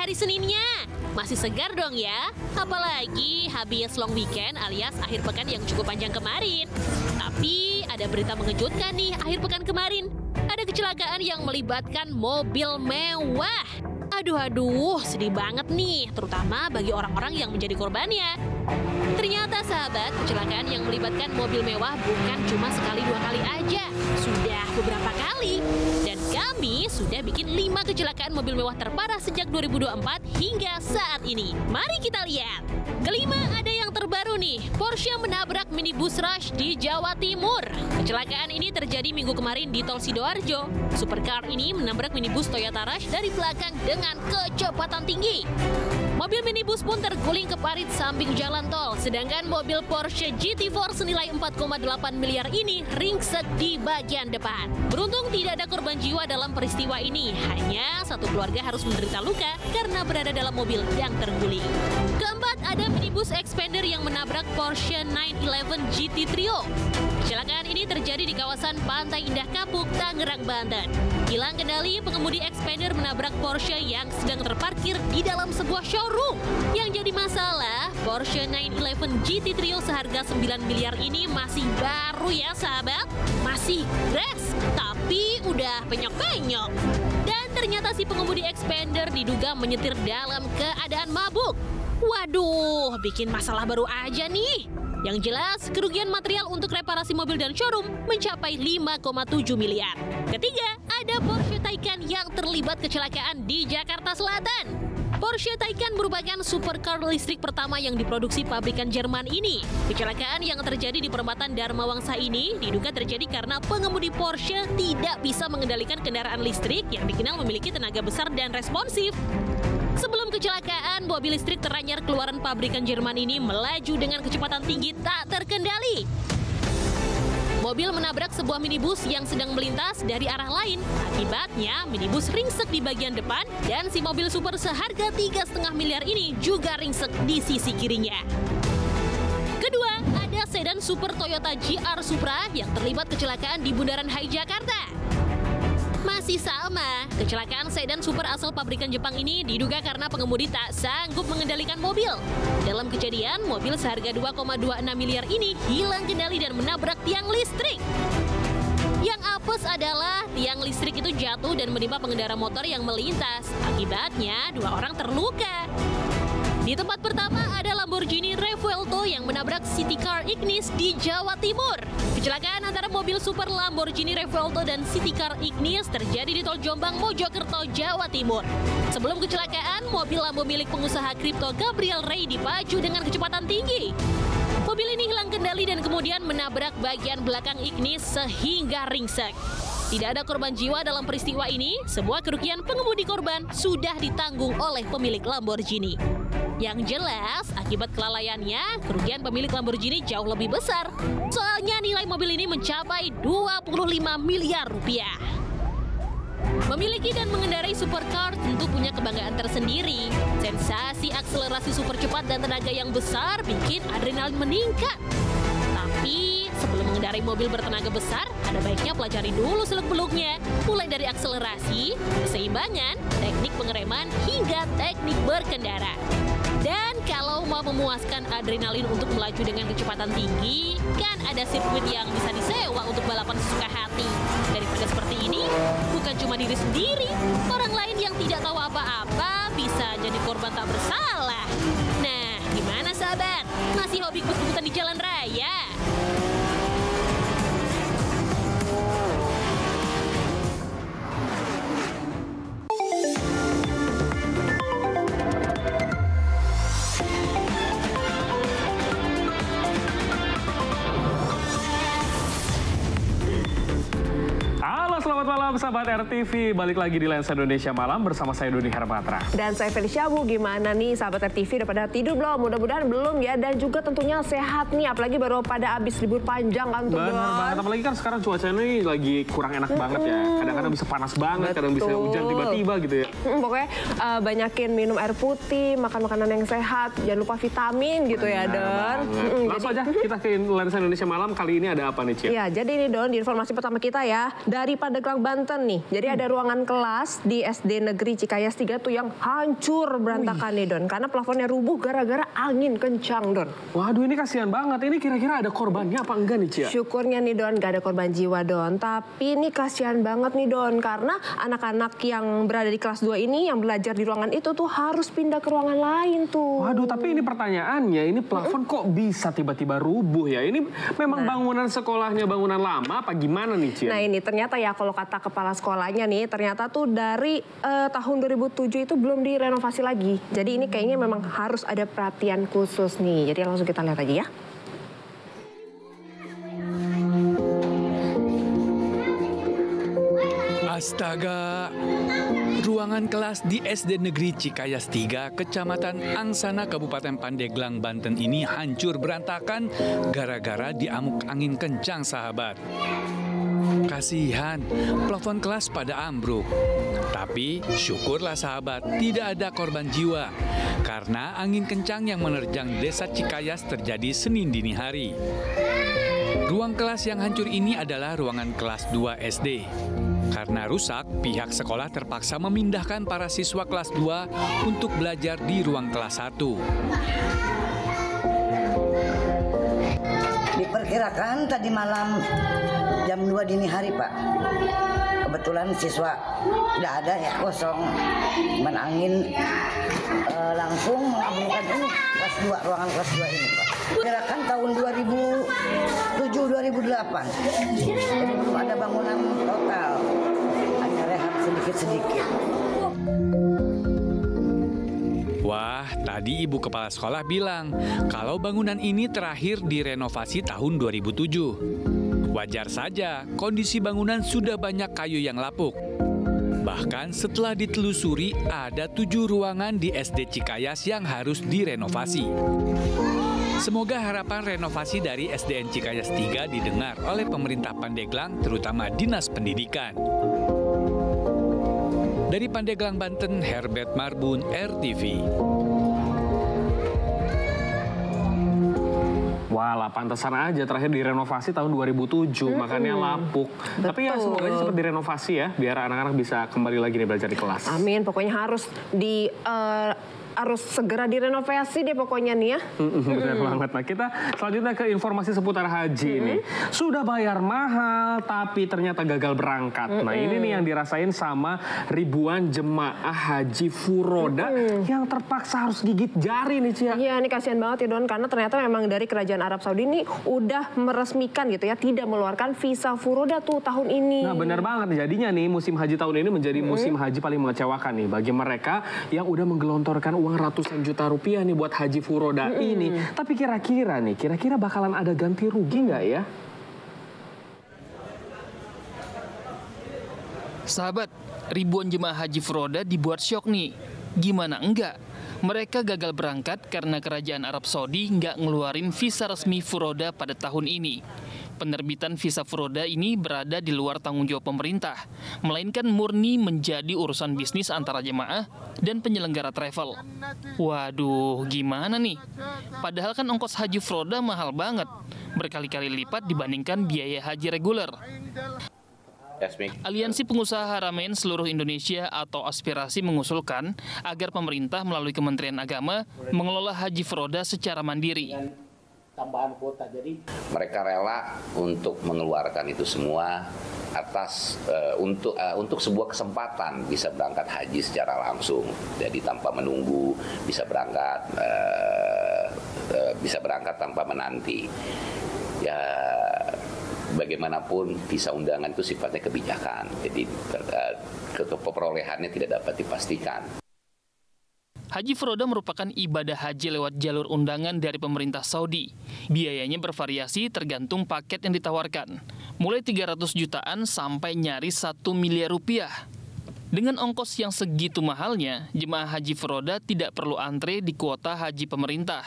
hari Seninnya? Masih segar dong ya? Apalagi habis long weekend alias akhir pekan yang cukup panjang kemarin. Tapi ada berita mengejutkan nih akhir pekan kemarin. Ada kecelakaan yang melibatkan mobil mewah. Aduh, sedih banget nih, terutama bagi orang-orang yang menjadi korbannya. Ternyata sahabat, kecelakaan yang melibatkan mobil mewah bukan cuma sekali dua kali aja. Sudah beberapa kali. Dan kami sudah bikin 5 kecelakaan mobil mewah terparah sejak 2024 hingga saat ini. Mari kita lihat. Kelima, ada yang terbaru nih. Porsche menabrak minibus Rush di Jawa Timur. Kecelakaan ini terjadi minggu kemarin di Tol Sidoarjo. Supercar ini menabrak minibus Toyota Rush dari belakang dengan kecepatan tinggi. Mobil minibus pun terguling ke parit samping jalan tol, sedangkan mobil Porsche GT4 senilai 4,8 miliar ini ringsek di bagian depan. Beruntung tidak ada korban jiwa dalam peristiwa ini, hanya satu keluarga harus menderita luka karena berada dalam mobil yang terguling. Keempat, ada minibus Expander yang menabrak Porsche 911 GT Trio. Kecelakaan ini terjadi di kawasan Pantai Indah Kapuk, Tangerang, Banten. Hilang kendali, pengemudi Expander menabrak Porsche yang sedang terparkir di dalam sebuah showroom. Yang jadi masalah, Porsche 911 GT Trio seharga 9 miliar ini masih baru ya sahabat. Masih fresh, tapi udah penyok-penyok. Dan ternyata si pengemudi Expander diduga menyetir dalam keadaan mabuk. Waduh, bikin masalah baru aja nih. Yang jelas, kerugian material untuk reparasi mobil dan showroom mencapai 5,7 miliar. Ketiga, ada Porsche Taycan yang terlibat kecelakaan di Jakarta Selatan. Porsche Taycan merupakan supercar listrik pertama yang diproduksi pabrikan Jerman ini. Kecelakaan yang terjadi di perempatan Dharma Wangsa ini diduga terjadi karena pengemudi Porsche tidak bisa mengendalikan kendaraan listrik yang dikenal memiliki tenaga besar dan responsif. Sebelum kecelakaan, mobil listrik teranyar keluaran pabrikan Jerman ini melaju dengan kecepatan tinggi tak terkendali. Mobil menabrak sebuah minibus yang sedang melintas dari arah lain. Akibatnya, minibus ringsek di bagian depan dan si mobil super seharga 3,5 miliar ini juga ringsek di sisi kirinya. Kedua, ada sedan super Toyota GR Supra yang terlibat kecelakaan di Bundaran HI Jakarta. Masih sama, kecelakaan sedan super asal pabrikan Jepang ini diduga karena pengemudi tak sanggup mengendalikan mobil. Dalam kejadian, mobil seharga 2,26 miliar ini hilang kendali dan menabrak tiang listrik. Yang apes adalah tiang listrik itu jatuh dan menimpa pengendara motor yang melintas. Akibatnya, 2 orang terluka. Di tempat pertama ada Lamborghini Revuelto yang menabrak City Car Ignis di Jawa Timur. Kecelakaan antara mobil super Lamborghini Revuelto dan City Car Ignis terjadi di Tol Jombang, Mojokerto, Jawa Timur. Sebelum kecelakaan, mobil Lambo milik pengusaha kripto Gabriel Ray dipacu dengan kecepatan tinggi. Mobil ini hilang kendali dan kemudian menabrak bagian belakang Ignis sehingga ringsek. Tidak ada korban jiwa dalam peristiwa ini, semua kerugian pengemudi korban sudah ditanggung oleh pemilik Lamborghini. Yang jelas, akibat kelalaiannya, kerugian pemilik Lamborghini jauh lebih besar. Soalnya nilai mobil ini mencapai 25 miliar rupiah. Memiliki dan mengendarai supercar tentu punya kebanggaan tersendiri. Sensasi akselerasi super cepat dan tenaga yang besar bikin adrenalin meningkat. Tapi sebelum mengendarai mobil bertenaga besar, ada baiknya pelajari dulu seluk-beluknya. Mulai dari akselerasi, keseimbangan, teknik pengereman, hingga teknik berkendara. Dan kalau mau memuaskan adrenalin untuk melaju dengan kecepatan tinggi, kan ada sirkuit yang bisa disewa untuk balapan sesuka hati. Daripada seperti ini, bukan cuma diri sendiri, orang lain yang tidak tahu apa-apa bisa jadi korban tak bersalah. Nah, gimana sahabat? Masih hobi kebut-kebutan di jalan raya? Selamat malam sahabat RTV, balik lagi di Lensa Indonesia Malam bersama saya Doni Hermatra. Dan saya Felicia Bu, gimana nih sahabat RTV, udah pada tidur belum? Mudah-mudahan belum ya, dan juga tentunya sehat nih, apalagi baru pada habis libur panjang kan tuh. Benar banget, apalagi kan sekarang cuacanya nih lagi kurang enak banget ya. Kadang-kadang bisa panas banget, kadang bisa hujan tiba-tiba gitu ya. Pokoknya banyakin minum air putih, makan makanan yang sehat, jangan lupa vitamin gitu ya Don. Langsung aja kita ke Lensa Indonesia Malam, kali ini ada apa nih Cia? Ya, jadi ini Don, di informasi pertama kita ya, dari Pandeglang, Banten. Banten nih. Jadi ada ruangan kelas di SD Negeri Cikayas 3 tuh yang hancur berantakan nih Don. Karena plafonnya rubuh gara-gara angin kencang Don. Waduh, ini kasihan banget. Ini kira-kira ada korbannya apa enggak nih, Cia? Syukurnya nih Don, gak ada korban jiwa Don. Tapi ini kasihan banget nih Don. Karena anak-anak yang berada di kelas 2 ini yang belajar di ruangan itu tuh harus pindah ke ruangan lain tuh. Waduh, tapi ini pertanyaannya, ini plafon kok bisa tiba-tiba rubuh ya? Ini memang bangunan sekolahnya bangunan lama apa gimana nih, Cia? Nah ini ternyata ya kalau kata kepala sekolahnya nih, ternyata tuh dari tahun 2007 itu belum direnovasi lagi. Jadi ini kayaknya memang harus ada perhatian khusus nih. Jadi langsung kita lihat aja ya. Astaga, ruangan kelas di SD Negeri Cikayas 3, Kecamatan Angsana, Kabupaten Pandeglang, Banten ini hancur berantakan gara-gara diamuk angin kencang, sahabat. Kasihan, plafon kelas pada ambruk. Tapi syukurlah sahabat, tidak ada korban jiwa. Karena angin kencang yang menerjang desa Cikayas terjadi Senin dini hari. Ruang kelas yang hancur ini adalah ruangan kelas 2 SD. Karena rusak, pihak sekolah terpaksa memindahkan para siswa kelas 2 untuk belajar di ruang kelas 1. Diperkirakan tadi malam jam 2 dini hari, Pak. Kebetulan siswa tidak ada ya, kosong. Angin langsung mengabulkan ini kelas 2, ruangan kelas 2 ini, Pak. Perkirakan tahun 2007-2008. Jadi belum ada bangunan total. Hanya rehab sedikit-sedikit. Wah, tadi ibu kepala sekolah bilang kalau bangunan ini terakhir direnovasi tahun 2007. Wajar saja, kondisi bangunan sudah banyak kayu yang lapuk. Bahkan setelah ditelusuri, ada 7 ruangan di SD Cikayas yang harus direnovasi. Semoga harapan renovasi dari SDN Cikayas 3 didengar oleh pemerintah Pandeglang, terutama Dinas Pendidikan. Dari Pandeglang, Banten, Herbert Marbun, RTV. Walah, pantesan aja terakhir direnovasi tahun 2007, makanya lapuk. Betul. Tapi ya semoga aja cepat direnovasi ya, biar anak-anak bisa kembali lagi nih belajar di kelas. Amin, pokoknya harus segera direnovasi deh pokoknya nih ya. Benar banget. Nah, kita selanjutnya ke informasi seputar haji nih. Sudah bayar mahal tapi ternyata gagal berangkat. Nah, ini nih yang dirasain sama ribuan jemaah haji furoda yang terpaksa harus gigit jari nih, Cia. Iya, ini kasihan banget ya Don, karena ternyata memang dari Kerajaan Arab Saudi ini udah meresmikan gitu ya, tidak mengeluarkan visa furoda tuh tahun ini. Nah, benar banget. Jadinya nih musim haji tahun ini menjadi musim haji paling mengecewakan nih bagi mereka yang udah menggelontorkan uang ratusan juta rupiah nih buat haji furoda ini. Tapi kira-kira bakalan ada ganti rugi nggak ya? Sahabat, ribuan jemaah haji furoda dibuat syok nih. Gimana enggak? Mereka gagal berangkat karena Kerajaan Arab Saudi nggak ngeluarin visa resmi furoda pada tahun ini. Penerbitan visa furoda ini berada di luar tanggung jawab pemerintah, melainkan murni menjadi urusan bisnis antara jemaah dan penyelenggara travel. Waduh, gimana nih? Padahal kan ongkos haji furoda mahal banget, berkali-kali lipat dibandingkan biaya haji reguler. Aliansi Pengusaha Haramain Seluruh Indonesia atau Aspirasi mengusulkan agar pemerintah melalui Kementerian Agama mengelola haji furoda secara mandiri. Tambahan kuota, jadi mereka rela untuk mengeluarkan itu semua atas untuk sebuah kesempatan bisa berangkat haji secara langsung, jadi tanpa menunggu, bisa berangkat tanpa menanti. Ya bagaimanapun visa undangan itu sifatnya kebijakan, jadi perolehannya tidak dapat dipastikan. Haji furoda merupakan ibadah haji lewat jalur undangan dari pemerintah Saudi. Biayanya bervariasi tergantung paket yang ditawarkan, mulai 300 jutaan sampai nyaris 1 miliar rupiah. Dengan ongkos yang segitu mahalnya, jemaah haji furoda tidak perlu antre di kuota haji pemerintah.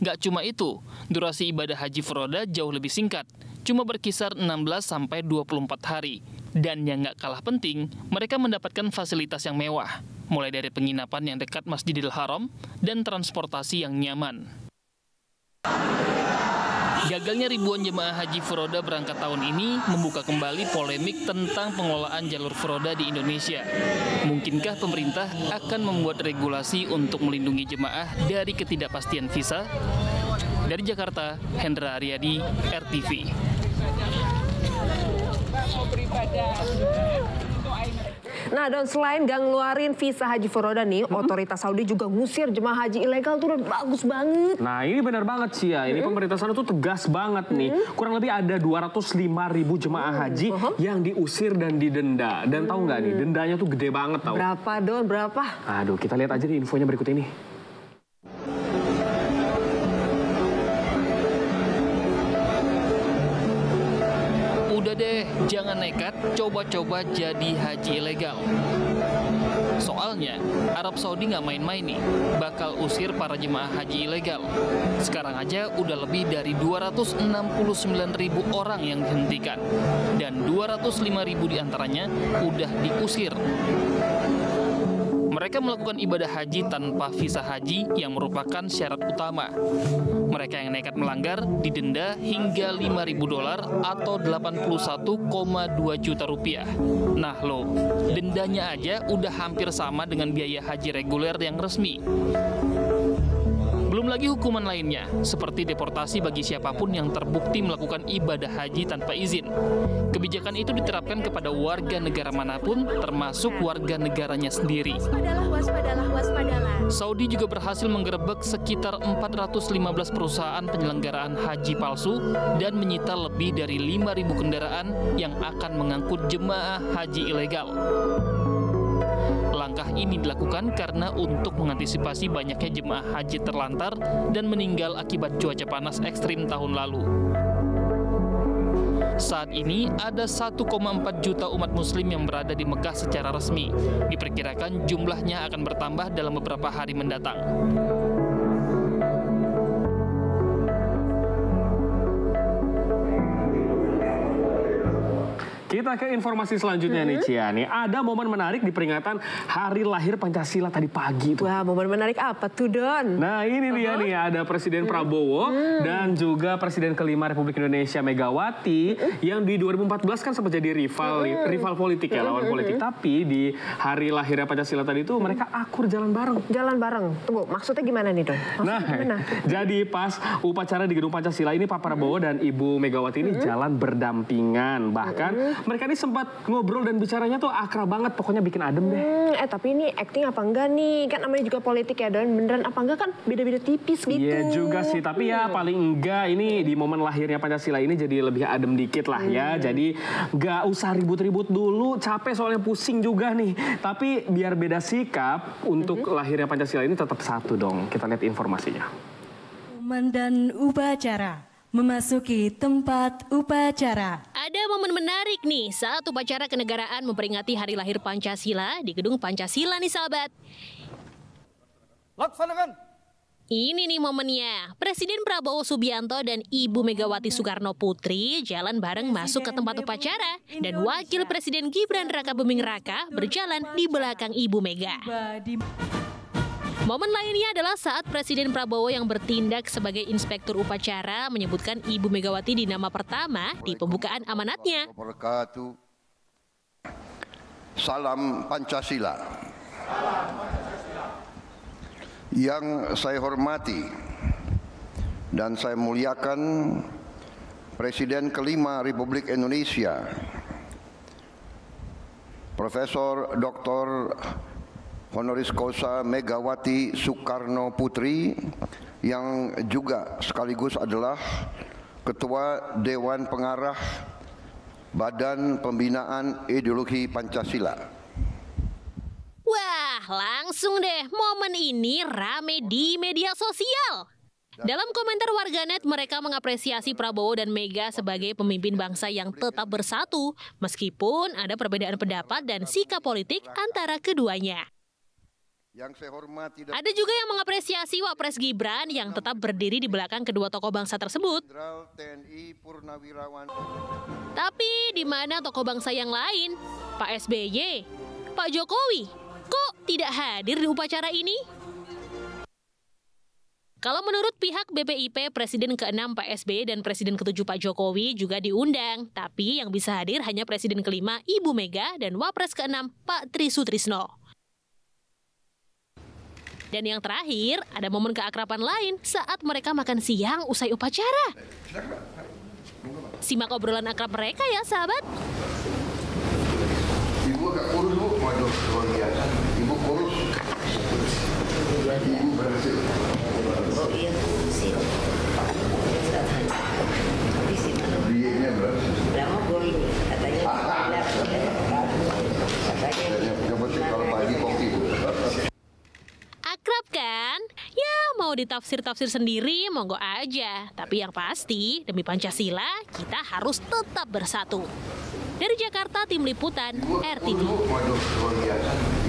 Nggak cuma itu, durasi ibadah haji furoda jauh lebih singkat, cuma berkisar 16 sampai 24 hari. Dan yang nggak kalah penting, mereka mendapatkan fasilitas yang mewah, mulai dari penginapan yang dekat Masjidil Haram dan transportasi yang nyaman. Gagalnya ribuan jemaah haji furoda berangkat tahun ini membuka kembali polemik tentang pengelolaan jalur furoda di Indonesia. Mungkinkah pemerintah akan membuat regulasi untuk melindungi jemaah dari ketidakpastian visa? Dari Jakarta, Hendra Aryadi, RTV. Nah, dan selain gak ngeluarin visa haji furoda nih, otoritas Saudi juga ngusir jemaah haji ilegal tuh, udah bagus banget. Nah, ini benar banget sih ya. Ini pemerintah sana tuh tegas banget nih. Kurang lebih ada 205.000 jemaah haji yang diusir dan didenda. Dan tahu nggak nih, dendanya tuh gede banget tau. Berapa, Don? Berapa? Aduh, kita lihat aja nih infonya berikut ini. Udah deh, jangan nekat coba-coba jadi haji ilegal. Soalnya, Arab Saudi nggak main-main nih, bakal usir para jemaah haji ilegal. Sekarang aja udah lebih dari 269.000 orang yang dihentikan. Dan 205.000 diantaranya udah diusir. Mereka melakukan ibadah haji tanpa visa haji yang merupakan syarat utama. Mereka yang nekat melanggar didenda hingga $5.000 atau 81,2 juta rupiah. Nah loh, dendanya aja udah hampir sama dengan biaya haji reguler yang resmi. Belum lagi hukuman lainnya, seperti deportasi bagi siapapun yang terbukti melakukan ibadah haji tanpa izin. Kebijakan itu diterapkan kepada warga negara manapun, termasuk warga negaranya sendiri. Waspadalah. Saudi juga berhasil menggerebek sekitar 415 perusahaan penyelenggaraan haji palsu dan menyita lebih dari 5.000 kendaraan yang akan mengangkut jemaah haji ilegal. Langkah ini dilakukan karena untuk mengantisipasi banyaknya jemaah haji terlantar dan meninggal akibat cuaca panas ekstrim tahun lalu. Saat ini ada 1,4 juta umat muslim yang berada di Mekah secara resmi. Diperkirakan jumlahnya akan bertambah dalam beberapa hari mendatang. Kita ke informasi selanjutnya nih, Cia. Nih, ada momen menarik di peringatan Hari Lahir Pancasila tadi pagi tuh. Wah, momen menarik apa tuh, Don? Nah, ini dia nih, ada Presiden Prabowo dan juga Presiden kelima Republik Indonesia Megawati yang di 2014 kan sempat jadi rival politik ya, lawan politik. Tapi di Hari Lahirnya Pancasila tadi itu mereka akur jalan bareng. Jalan bareng. Tunggu, maksudnya gimana nih, Don? Jadi pas upacara di Gedung Pancasila ini Pak Prabowo dan Ibu Megawati ini jalan berdampingan. Bahkan mereka ini sempat ngobrol dan bicaranya tuh akrab banget, pokoknya bikin adem deh. Tapi ini acting apa enggak nih? Kan namanya juga politik ya, Don. Beneran apa enggak kan beda-beda tipis gitu. Iya juga sih, tapi ya paling enggak ini di momen lahirnya Pancasila ini jadi lebih adem dikit lah ya. Jadi nggak usah ribut-ribut dulu, capek soalnya pusing juga nih. Tapi biar beda sikap, untuk lahirnya Pancasila ini tetap satu dong. Kita lihat informasinya. Komandan upacara memasuki tempat upacara. Ada momen menarik nih saat upacara kenegaraan memperingati Hari Lahir Pancasila di Gedung Pancasila nih sahabat. Laksanakan. Ini nih momennya. Presiden Prabowo Subianto dan Ibu Megawati Soekarno Putri jalan bareng masuk ke tempat upacara. Dan Wakil Presiden Gibran Rakabuming Raka berjalan di belakang Ibu Mega. Momen lainnya adalah saat Presiden Prabowo yang bertindak sebagai inspektur upacara menyebutkan Ibu Megawati di nama pertama di pembukaan amanatnya. Salam Pancasila. Yang saya hormati dan saya muliakan Presiden kelima Republik Indonesia, Profesor Dr. Honoris Causa Megawati Soekarno Putri yang juga sekaligus adalah Ketua Dewan Pengarah Badan Pembinaan Ideologi Pancasila. Wah, langsung deh momen ini rame di media sosial. Dalam komentar warganet, mereka mengapresiasi Prabowo dan Mega sebagai pemimpin bangsa yang tetap bersatu, meskipun ada perbedaan pendapat dan sikap politik antara keduanya. Ada juga yang mengapresiasi Wapres Gibran yang tetap berdiri di belakang kedua tokoh bangsa tersebut. Tapi di mana tokoh bangsa yang lain? Pak SBY, Pak Jokowi, kok tidak hadir di upacara ini? Kalau menurut pihak BPIP, Presiden ke-6 Pak SBY dan Presiden ke-7 Pak Jokowi juga diundang. Tapi yang bisa hadir hanya Presiden ke-5 Ibu Mega dan Wapres ke-6 Pak Tri Sutrisno. Dan yang terakhir, ada momen keakraban lain saat mereka makan siang usai upacara. Simak obrolan akrab mereka ya, sahabat. Ibu agak kurus, Bu. Waduh, luar biasa. Ibu kurus. Ibu berhasil. Oh iya, sih. Tapi sih mana? Dietnya berhasil. Lama gue ini katanya. Kalau pagi kopi, Bu. Akrab kan? Ya mau ditafsir-tafsir sendiri, monggo aja. Tapi yang pasti, demi Pancasila, kita harus tetap bersatu. Dari Jakarta, Tim Liputan, RTV. Waduh, luar biasa.